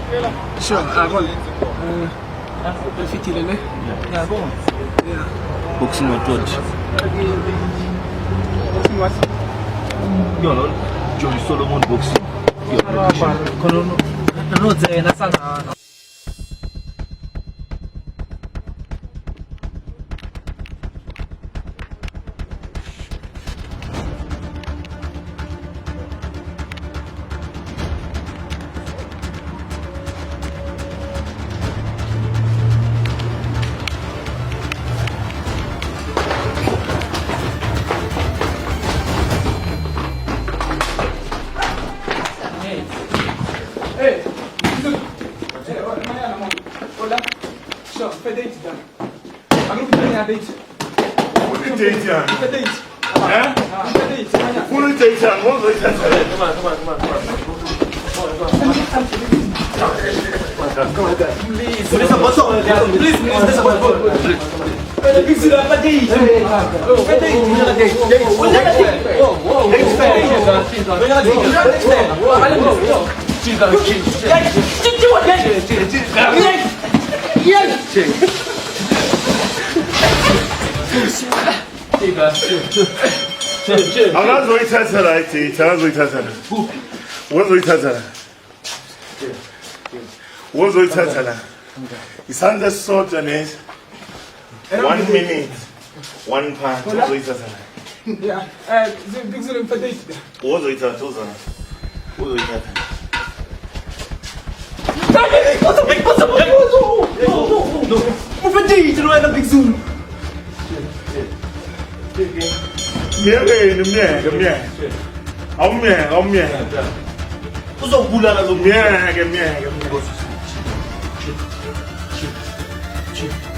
Sure, bon. Fitile, ne? Yeah, bon. Yeah. Boxing what? Boxing what? Yo, no, Joey Solomon boxing. No, Zena sana. Hey, hola. Sure, fais date, dan. Agora que tem a date. Fui deitar. Fais date. Hein? Fais date. Amanhã. Fui deitar. Vamos deitar. Please, deixa botar. Please, deixa botar. Ele precisa da date. Fais Ana zoitatara iti. Tana zoitatara. What zoitatara? What zoitatara? It's under salt and it. 1 minute. 1 pound. What zoitatara? Yeah. Big Zulu fais date. What zoitatara? What zoitatara? Não foi não é da Big Zoom. Mie. Omie. Uzo gula na lo. Mie. Chip.